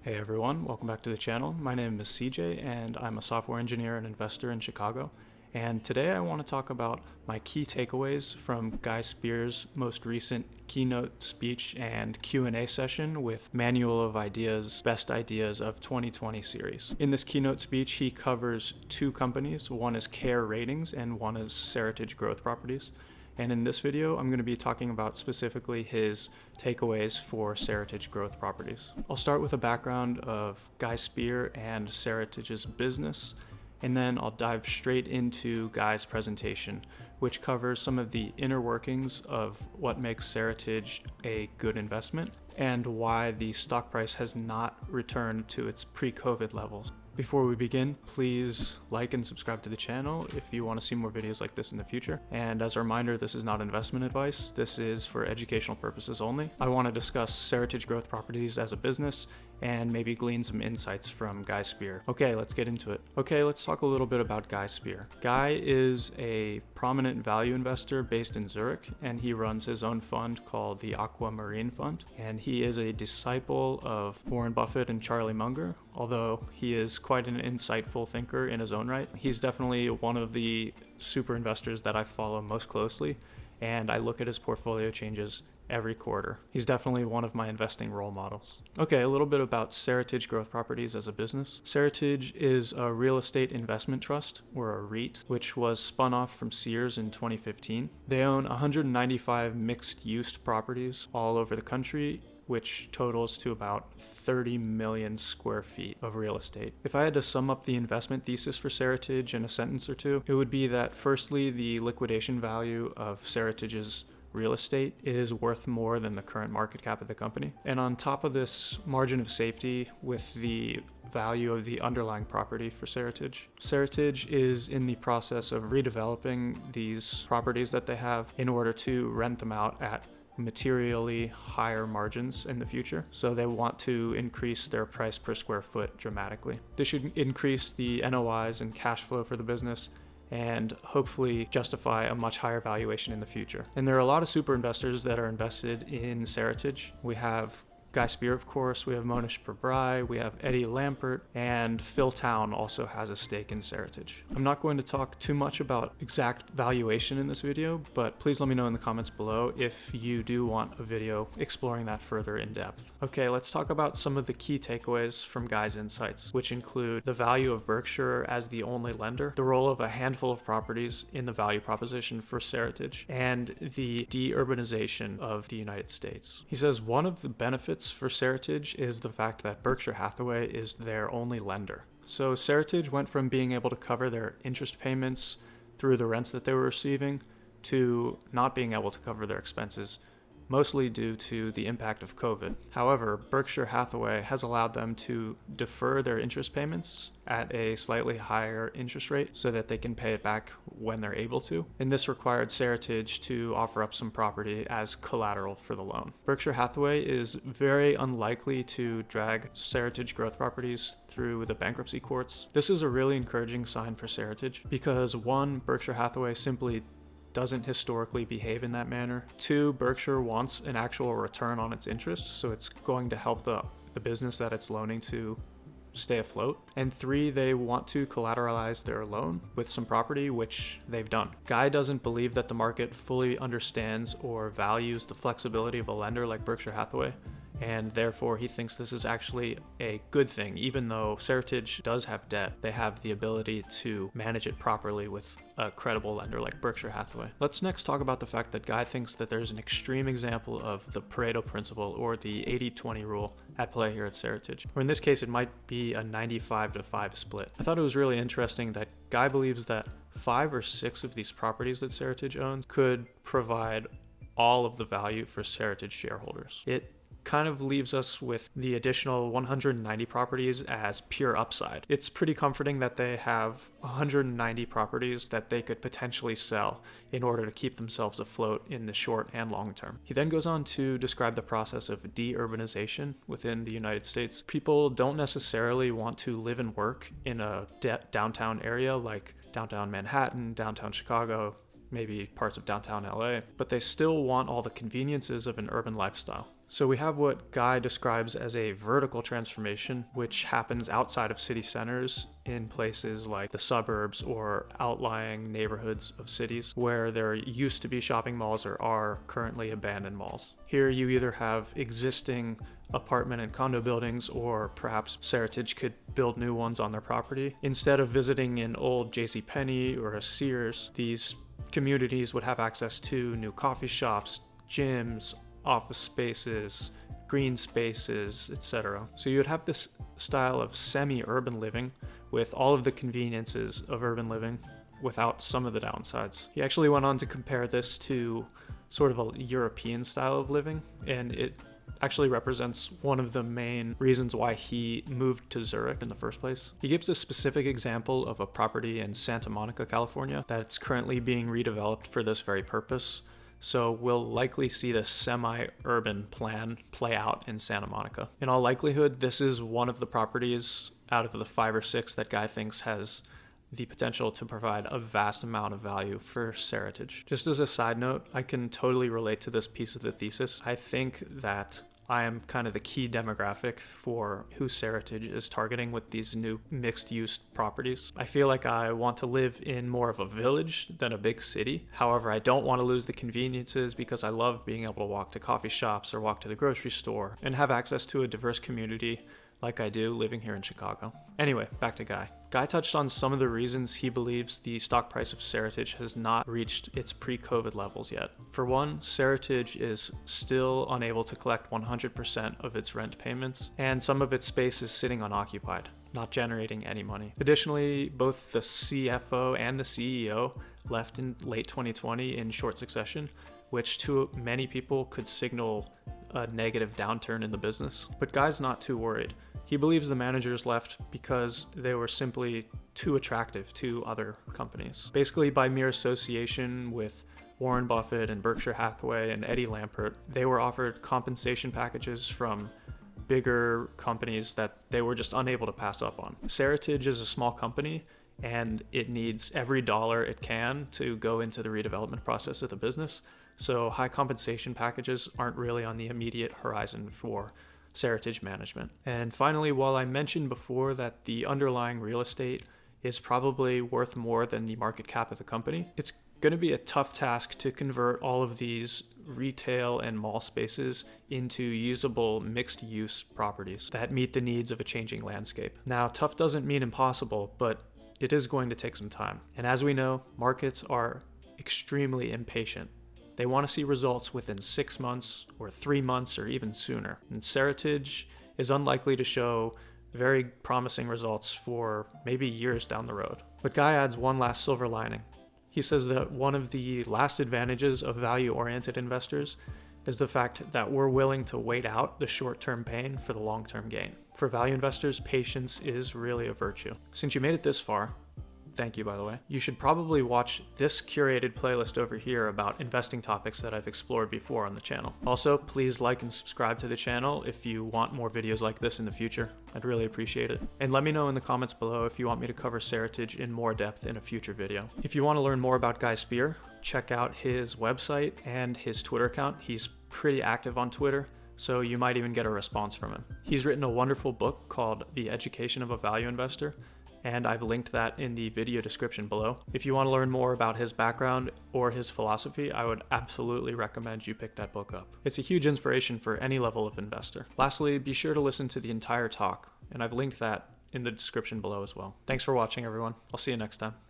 Hey everyone, welcome back to the channel. My name is CJ and I'm a software engineer and investor in Chicago. And today I want to talk about my key takeaways from Guy Spier's most recent keynote speech and Q&A session with Manual of Ideas, Best Ideas of 2020 series. In this keynote speech, he covers two companies. One is Care Ratings and one is Seritage Growth Properties. And in this video, I'm going to be talking about specifically his takeaways for Seritage Growth Properties. I'll start with a background of Guy Spier and Seritage's business, and then I'll dive straight into Guy's presentation, which covers some of the inner workings of what makes Seritage a good investment and why the stock price has not returned to its pre-COVID levels. Before we begin, please like and subscribe to the channel if you want to see more videos like this in the future. And as a reminder, this is not investment advice. This is for educational purposes only. I want to discuss Seritage Growth Properties as a business and maybe glean some insights from Guy Spier. Okay, let's get into it. Okay, let's talk a little bit about Guy Spier. Guy is a prominent value investor based in Zurich, and he runs his own fund called the Aquamarine Fund. And he is a disciple of Warren Buffett and Charlie Munger, although he is quite an insightful thinker in his own right. He's definitely one of the super investors that I follow most closely, and I look at his portfolio changes every quarter. He's definitely one of my investing role models. Okay, a little bit about Seritage Growth Properties as a business. Seritage is a real estate investment trust, or a REIT, which was spun off from Sears in 2015. They own 195 mixed-use properties all over the country, which totals to about 30 million square feet of real estate. If I had to sum up the investment thesis for Seritage in a sentence or two, it would be that firstly, the liquidation value of Seritage's real estate is worth more than the current market cap of the company. And on top of this margin of safety with the value of the underlying property for Seritage, Seritage is in the process of redeveloping these properties that they have in order to rent them out at materially higher margins in the future. So they want to increase their price per square foot dramatically. This should increase the NOIs and cash flow for the business and hopefully justify a much higher valuation in the future. And there are a lot of super investors that are invested in Seritage. We have Guy Spier, of course, we have Monish Pabrai, we have Eddie Lampert, and Phil Town also has a stake in Seritage. I'm not going to talk too much about exact valuation in this video, but please let me know in the comments below if you do want a video exploring that further in depth. Okay, let's talk about some of the key takeaways from Guy's insights, which include the value of Berkshire as the only lender, the role of a handful of properties in the value proposition for Seritage, and the de-urbanization of the United States. He says one of the benefits for Seritage is the fact that Berkshire Hathaway is their only lender. So Seritage went from being able to cover their interest payments through the rents that they were receiving to not being able to cover their expenses, mostly due to the impact of COVID. However, Berkshire Hathaway has allowed them to defer their interest payments at a slightly higher interest rate so that they can pay it back when they're able to. And this required Seritage to offer up some property as collateral for the loan. Berkshire Hathaway is very unlikely to drag Seritage Growth Properties through the bankruptcy courts. This is a really encouraging sign for Seritage because one, Berkshire Hathaway simply doesn't historically behave in that manner. Two, Berkshire wants an actual return on its interest, so it's going to help the business that it's loaning to stay afloat. And three, they want to collateralize their loan with some property, which they've done. Guy doesn't believe that the market fully understands or values the flexibility of a lender like Berkshire Hathaway, and therefore he thinks this is actually a good thing. Even though Seritage does have debt, they have the ability to manage it properly with a credible lender like Berkshire Hathaway. Let's next talk about the fact that Guy thinks that there's an extreme example of the Pareto principle, or the 80-20 rule, at play here at Seritage. Or in this case, it might be a 95-5 split. I thought it was really interesting that Guy believes that 5 or 6 of these properties that Seritage owns could provide all of the value for Seritage shareholders. It kind of leaves us with the additional 190 properties as pure upside. It's pretty comforting that they have 190 properties that they could potentially sell in order to keep themselves afloat in the short and long term. He then goes on to describe the process of de-urbanization within the United States. People don't necessarily want to live and work in a downtown area like downtown Manhattan, downtown Chicago, maybe parts of downtown LA, but they still want all the conveniences of an urban lifestyle. So we have what Guy describes as a vertical transformation, which happens outside of city centers in places like the suburbs or outlying neighborhoods of cities where there used to be shopping malls or are currently abandoned malls. Here you either have existing apartment and condo buildings, or perhaps Seritage could build new ones on their property. Instead of visiting an old JCPenney or a Sears, these communities would have access to new coffee shops, gyms, office spaces, green spaces, etc. So you would have this style of semi-urban living with all of the conveniences of urban living without some of the downsides. He actually went on to compare this to sort of a European style of living, and it actually represents one of the main reasons why he moved to Zurich in the first place. He gives a specific example of a property in Santa Monica, California, that's currently being redeveloped for this very purpose. So we'll likely see the semi-urban plan play out in Santa Monica. In all likelihood, this is one of the properties out of the 5 or 6 that Guy thinks has the potential to provide a vast amount of value for Seritage. Just as a side note, I can totally relate to this piece of the thesis. I think that I am kind of the key demographic for who Seritage is targeting with these new mixed-use properties. I feel like I want to live in more of a village than a big city. However, I don't want to lose the conveniences because I love being able to walk to coffee shops or walk to the grocery store and have access to a diverse community like I do living here in Chicago. Anyway, back to Guy. Guy touched on some of the reasons he believes the stock price of Seritage has not reached its pre-COVID levels yet. For one, Seritage is still unable to collect 100% of its rent payments, and some of its space is sitting unoccupied, not generating any money. Additionally, both the CFO and the CEO left in late 2020 in short succession, which to many people could signal a negative downturn in the business. But Guy's not too worried. He believes the managers left because they were simply too attractive to other companies. Basically, by mere association with Warren Buffett and Berkshire Hathaway and Eddie Lampert, they were offered compensation packages from bigger companies that they were just unable to pass up on. Seritage is a small company, and it needs every dollar it can to go into the redevelopment process of the business. So high compensation packages aren't really on the immediate horizon for Seritage management. And finally, while I mentioned before that the underlying real estate is probably worth more than the market cap of the company, it's going to be a tough task to convert all of these retail and mall spaces into usable mixed-use properties that meet the needs of a changing landscape. Now, tough doesn't mean impossible, but it is going to take some time. And as we know, markets are extremely impatient. They want to see results within 6 months or 3 months or even sooner. And Seritage is unlikely to show very promising results for maybe years down the road. But Guy adds one last silver lining. He says that one of the last advantages of value-oriented investors is the fact that we're willing to wait out the short-term pain for the long-term gain. For value investors, patience is really a virtue. Since you made it this far, thank you, by the way, you should probably watch this curated playlist over here about investing topics that I've explored before on the channel. Also, please like and subscribe to the channel if you want more videos like this in the future. I'd really appreciate it. And let me know in the comments below if you want me to cover Seritage in more depth in a future video. If you want to learn more about Guy Spier, check out his website and his Twitter account. He's pretty active on Twitter, so you might even get a response from him. He's written a wonderful book called The Education of a Value Investor, and I've linked that in the video description below. If you want to learn more about his background or his philosophy, I would absolutely recommend you pick that book up. It's a huge inspiration for any level of investor. Lastly, be sure to listen to the entire talk, and I've linked that in the description below as well. Thanks for watching, everyone. I'll see you next time.